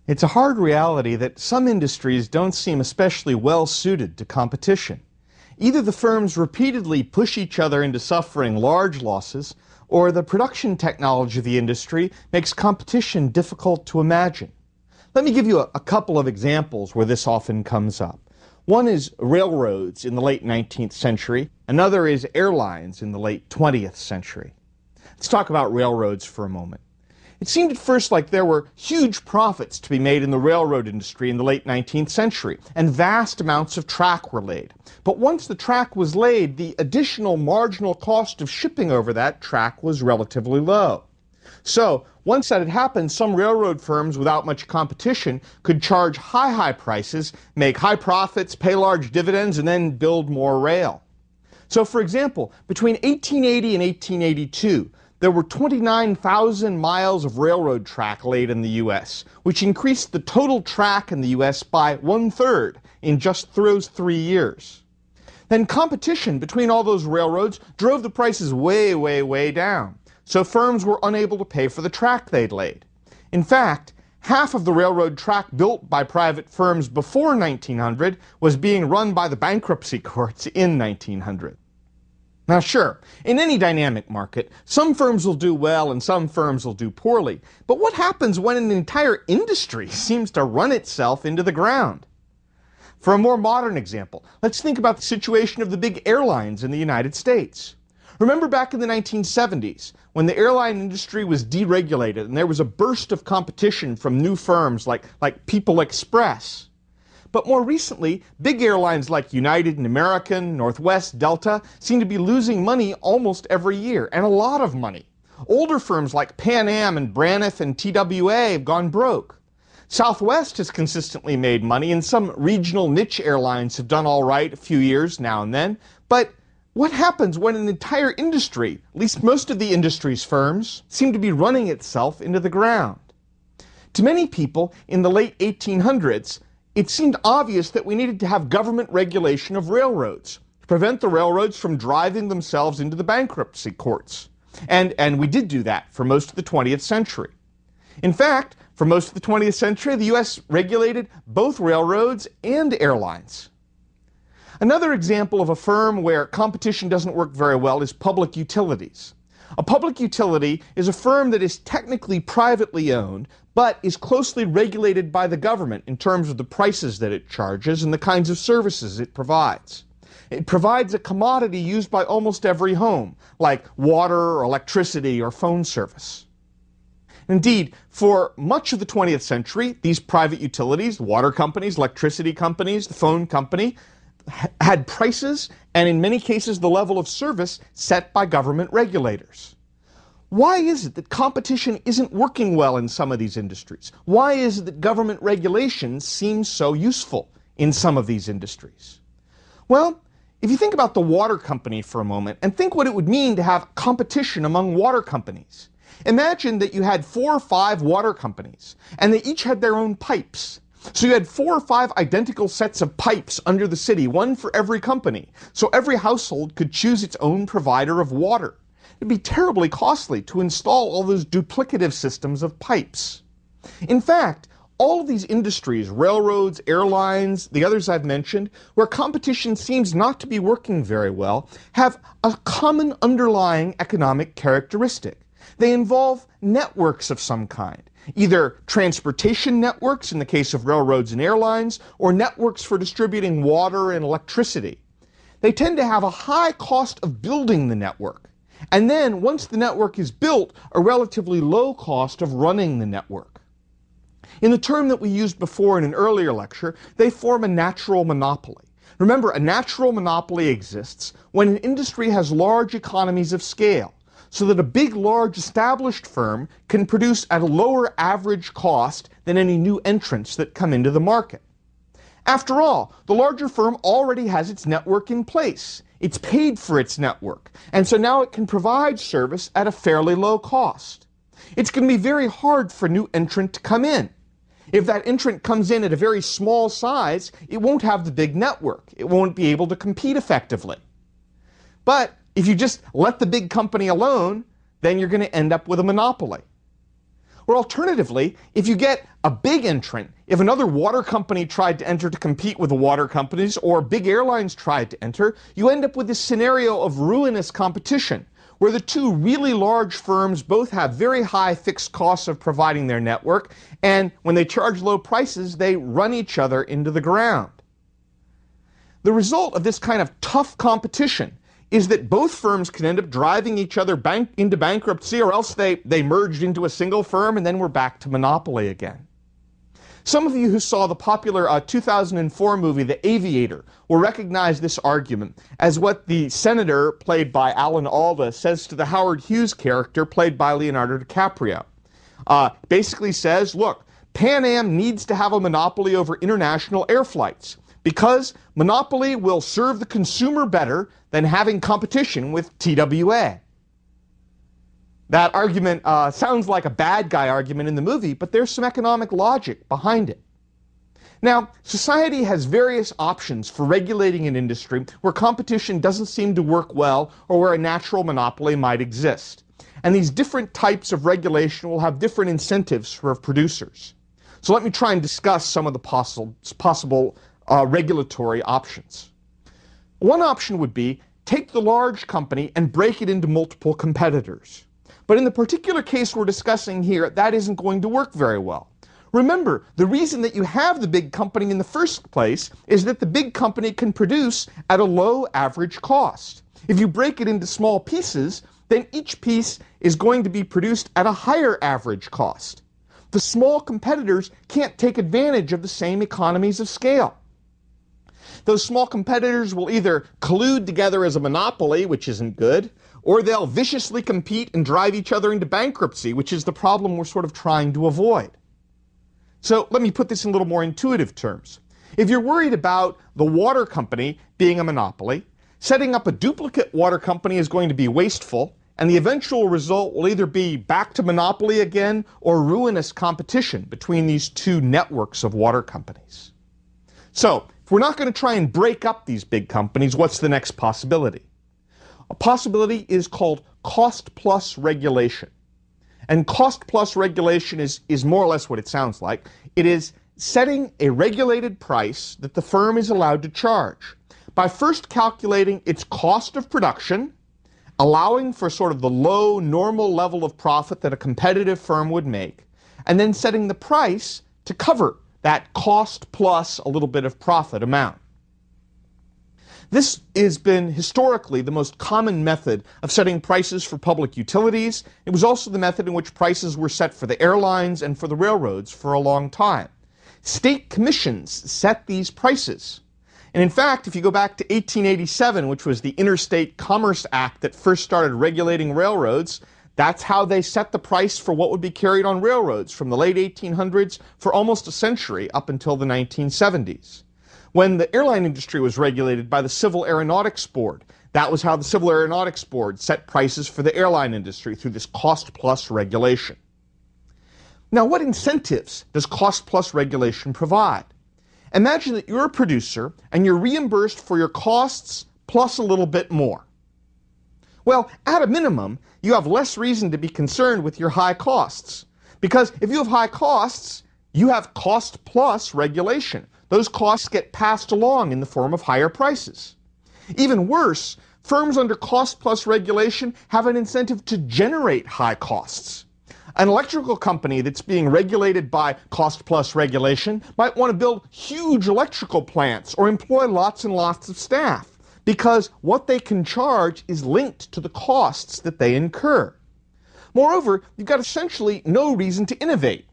It's a hard reality that some industries don't seem especially well suited to competition. Either the firms repeatedly push each other into suffering large losses, or the production technology of the industry makes competition difficult to imagine. Let me give you a couple of examples where this often comes up. One is railroads in the late 19th century. Another is airlines in the late 20th century. Let's talk about railroads for a moment. It seemed at first like there were huge profits to be made in the railroad industry in the late 19th century, and vast amounts of track were laid. But once the track was laid, the additional marginal cost of shipping over that track was relatively low. So, once that had happened, some railroad firms without much competition could charge high prices, make high profits, pay large dividends, and then build more rail. So, for example, between 1880 and 1882, there were 29,000 miles of railroad track laid in the U.S., which increased the total track in the U.S. by 1/3 in just those 3 years. Then competition between all those railroads drove the prices way down, so firms were unable to pay for the track they'd laid. In fact, half of the railroad track built by private firms before 1900 was being run by the bankruptcy courts in 1900. Now sure, in any dynamic market, some firms will do well and some firms will do poorly. But what happens when an entire industry seems to run itself into the ground? For a more modern example, let's think about the situation of the big airlines in the United States. Remember back in the 1970s, when the airline industry was deregulated and there was a burst of competition from new firms like People Express. But more recently, big airlines like United and American, Northwest, Delta seem to be losing money almost every year, and a lot of money. Older firms like Pan Am and Braniff and TWA have gone broke. Southwest has consistently made money, and some regional niche airlines have done all right a few years now and then. But what happens when an entire industry, at least most of the industry's firms, seem to be running itself into the ground? To many people in the late 1800s, it seemed obvious that we needed to have government regulation of railroads to prevent the railroads from driving themselves into the bankruptcy courts. And we did do that for most of the 20th century. In fact, for most of the 20th century, the U.S. regulated both railroads and airlines. Another example of a firm where competition doesn't work very well is public utilities. A public utility is a firm that is technically privately owned, but is closely regulated by the government in terms of the prices that it charges and the kinds of services it provides. It provides a commodity used by almost every home, like water or electricity or phone service. Indeed, for much of the 20th century, these private utilities, water companies, electricity companies, the phone company, had prices and in many cases the level of service set by government regulators. Why is it that competition isn't working well in some of these industries? Why is it that government regulation seems so useful in some of these industries? Well, if you think about the water company for a moment and think what it would mean to have competition among water companies. Imagine that you had 4 or 5 water companies and they each had their own pipes. So you had 4 or 5 identical sets of pipes under the city, one for every company. So every household could choose its own provider of water. It'd be terribly costly to install all those duplicative systems of pipes. In fact, all of these industries, railroads, airlines, the others I've mentioned, where competition seems not to be working very well, have a common underlying economic characteristic. They involve networks of some kind. Either transportation networks, in the case of railroads and airlines, or networks for distributing water and electricity. They tend to have a high cost of building the network, and then, once the network is built, a relatively low cost of running the network. In the term that we used before in an earlier lecture, they form a natural monopoly. Remember, a natural monopoly exists when an industry has large economies of scale, so that a big, large, established firm can produce at a lower average cost than any new entrants that come into the market. After all, the larger firm already has its network in place. It's paid for its network, and so now it can provide service at a fairly low cost. It's going to be very hard for a new entrant to come in. If that entrant comes in at a very small size, it won't have the big network. It won't be able to compete effectively. But if you just let the big company alone, then you're going to end up with a monopoly. Or alternatively, if you get a big entrant, if another water company tried to enter to compete with the water companies, or big airlines tried to enter, you end up with this scenario of ruinous competition, where the two really large firms both have very high fixed costs of providing their network, and when they charge low prices, they run each other into the ground. The result of this kind of tough competition is that both firms can end up driving each other into bankruptcy, or else they merged into a single firm, and then we're back to monopoly again. Some of you who saw the popular 2004 movie, The Aviator, will recognize this argument as what the senator, played by Alan Alda, says to the Howard Hughes character, played by Leonardo DiCaprio. Basically says, look, Pan Am needs to have a monopoly over international air flights, because monopoly will serve the consumer better than having competition with TWA. That argument sounds like a bad guy argument in the movie, but there's some economic logic behind it. Now, society has various options for regulating an industry where competition doesn't seem to work well or where a natural monopoly might exist. And these different types of regulation will have different incentives for producers. So let me try and discuss some of the possible regulatory options. One option would be take the large company and break it into multiple competitors. But in the particular case we're discussing here, that isn't going to work very well. Remember, the reason that you have the big company in the first place is that the big company can produce at a low average cost. If you break it into small pieces, then each piece is going to be produced at a higher average cost. The small competitors can't take advantage of the same economies of scale. Those small competitors will either collude together as a monopoly, which isn't good, or they'll viciously compete and drive each other into bankruptcy, which is the problem we're sort of trying to avoid. So let me put this in a little more intuitive terms. If you're worried about the water company being a monopoly, setting up a duplicate water company is going to be wasteful, and the eventual result will either be back to monopoly again or ruinous competition between these two networks of water companies. So, if we're not going to try and break up these big companies, what's the next possibility? A possibility is called cost-plus regulation. And cost-plus regulation is more or less what it sounds like. It is setting a regulated price that the firm is allowed to charge by first calculating its cost of production, allowing for sort of the low normal level of profit that a competitive firm would make, and then setting the price to cover that cost plus a little bit of profit amount. This has been historically the most common method of setting prices for public utilities. It was also the method in which prices were set for the airlines and for the railroads for a long time. State commissions set these prices. And in fact, if you go back to 1887, which was the Interstate Commerce Act that first started regulating railroads, that's how they set the price for what would be carried on railroads from the late 1800s for almost a century up until the 1970s. When the airline industry was regulated by the Civil Aeronautics Board, that was how the Civil Aeronautics Board set prices for the airline industry through this cost-plus regulation. Now, what incentives does cost-plus regulation provide? Imagine that you're a producer and you're reimbursed for your costs plus a little bit more. Well, at a minimum, you have less reason to be concerned with your high costs. Because if you have high costs, you have cost-plus regulation. Those costs get passed along in the form of higher prices. Even worse, firms under cost-plus regulation have an incentive to generate high costs. An electrical company that's being regulated by cost-plus regulation might want to build huge electrical plants or employ lots and lots of staff, because what they can charge is linked to the costs that they incur. Moreover, you've got essentially no reason to innovate.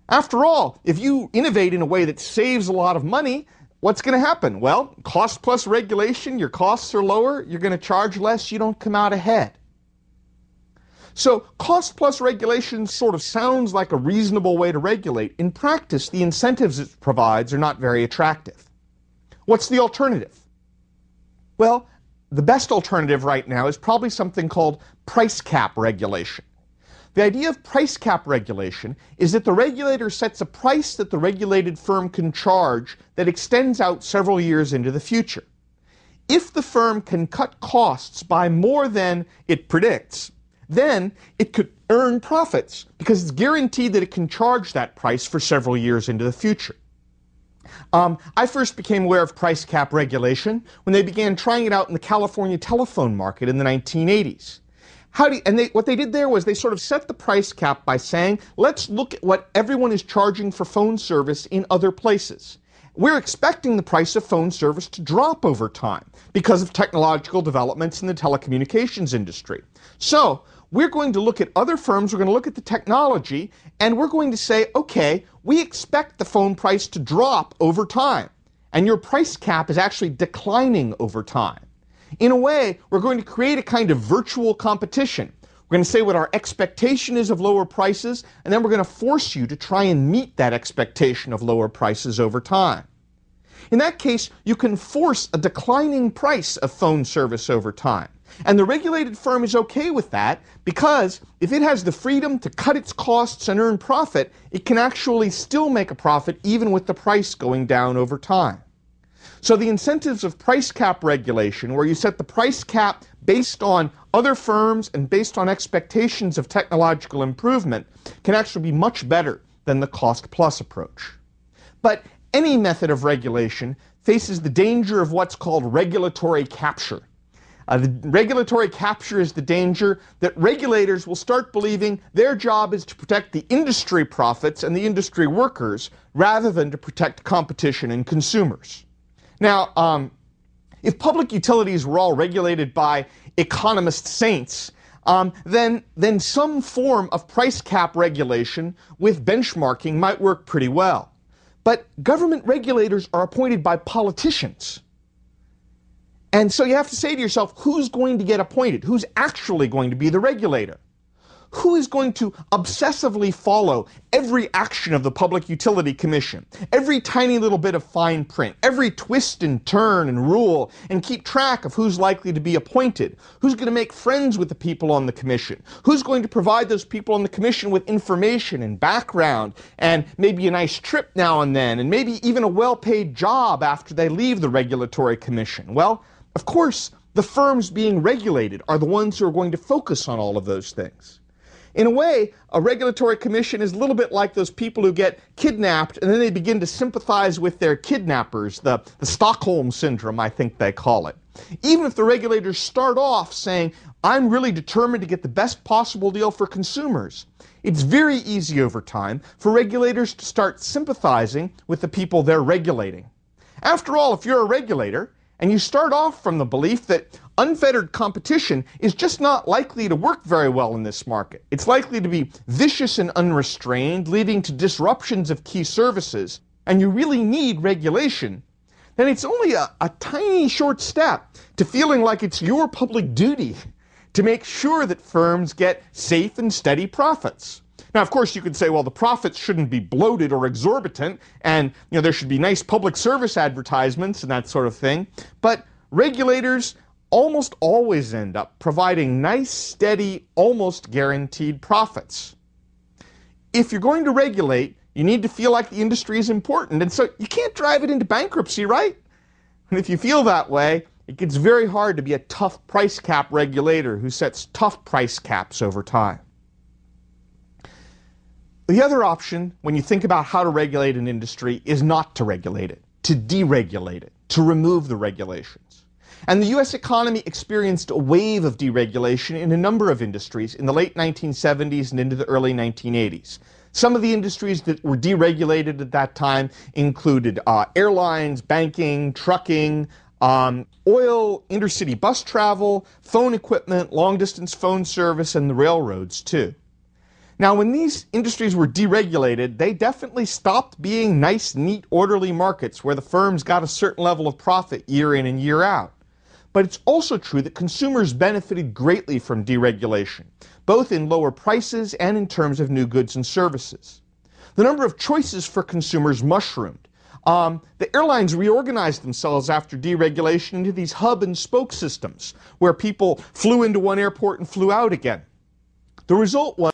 After all, if you innovate in a way that saves a lot of money, what's going to happen? Well, cost plus regulation, your costs are lower, you're going to charge less, you don't come out ahead. So cost plus regulation sort of sounds like a reasonable way to regulate. In practice, the incentives it provides are not very attractive. What's the alternative? Well, the best alternative right now is probably something called price cap regulation. The idea of price cap regulation is that the regulator sets a price that the regulated firm can charge that extends out several years into the future. If the firm can cut costs by more than it predicts, then it could earn profits because it's guaranteed that it can charge that price for several years into the future. I first became aware of price cap regulation when they began trying it out in the California telephone market in the 1980s. What they did there was they sort of set the price cap by saying, let's look at what everyone is charging for phone service in other places. We're expecting the price of phone service to drop over time because of technological developments in the telecommunications industry. So we're going to look at other firms, we're going to look at the technology, and we're going to say, okay, we expect the phone price to drop over time, and your price cap is actually declining over time. In a way, we're going to create a kind of virtual competition. We're going to say what our expectation is of lower prices, and then we're going to force you to try and meet that expectation of lower prices over time. In that case, you can force a declining price of phone service over time. And the regulated firm is okay with that because if it has the freedom to cut its costs and earn profit, it can actually still make a profit even with the price going down over time. So the incentives of price cap regulation, where you set the price cap based on other firms and based on expectations of technological improvement, can actually be much better than the cost-plus approach. But any method of regulation faces the danger of what's called regulatory capture. The regulatory capture is the danger that regulators will start believing their job is to protect the industry profits and the industry workers rather than to protect competition and consumers. Now, if public utilities were all regulated by economist saints, then some form of price cap regulation with benchmarking might work pretty well. But government regulators are appointed by politicians. And so you have to say to yourself, who's going to get appointed? Who's actually going to be the regulator? Who is going to obsessively follow every action of the Public Utility Commission, every tiny little bit of fine print, every twist and turn and rule, and keep track of who's likely to be appointed? Who's going to make friends with the people on the commission? Who's going to provide those people on the commission with information and background and maybe a nice trip now and then and maybe even a well-paid job after they leave the regulatory commission? Well, of course, the firms being regulated are the ones who are going to focus on all of those things. In a way, a regulatory commission is a little bit like those people who get kidnapped and then they begin to sympathize with their kidnappers, the Stockholm Syndrome, I think they call it. Even if the regulators start off saying, I'm really determined to get the best possible deal for consumers, it's very easy over time for regulators to start sympathizing with the people they're regulating. After all, if you're a regulator, and you start off from the belief that unfettered competition is just not likely to work very well in this market. It's likely to be vicious and unrestrained, leading to disruptions of key services, and you really need regulation, then it's only a tiny short step to feeling like it's your public duty to make sure that firms get safe and steady profits. Now, of course, you could say, well, the profits shouldn't be bloated or exorbitant, and there should be nice public service advertisements and that sort of thing. But regulators almost always end up providing nice, steady, almost guaranteed profits. If you're going to regulate, you need to feel like the industry is important, and so you can't drive it into bankruptcy, right? And if you feel that way, it gets very hard to be a tough price cap regulator who sets tough price caps over time. The other option, when you think about how to regulate an industry, is not to regulate it, to deregulate it, to remove the regulations. And the U.S. economy experienced a wave of deregulation in a number of industries in the late 1970s and into the early 1980s. Some of the industries that were deregulated at that time included airlines, banking, trucking, oil, intercity bus travel, phone equipment, long-distance phone service, and the railroads, too. Now, when these industries were deregulated, they definitely stopped being nice, neat, orderly markets where the firms got a certain level of profit year in and year out. But it's also true that consumers benefited greatly from deregulation, both in lower prices and in terms of new goods and services. The number of choices for consumers mushroomed. The airlines reorganized themselves after deregulation into these hub and spoke systems, where people flew into one airport and flew out again. The result was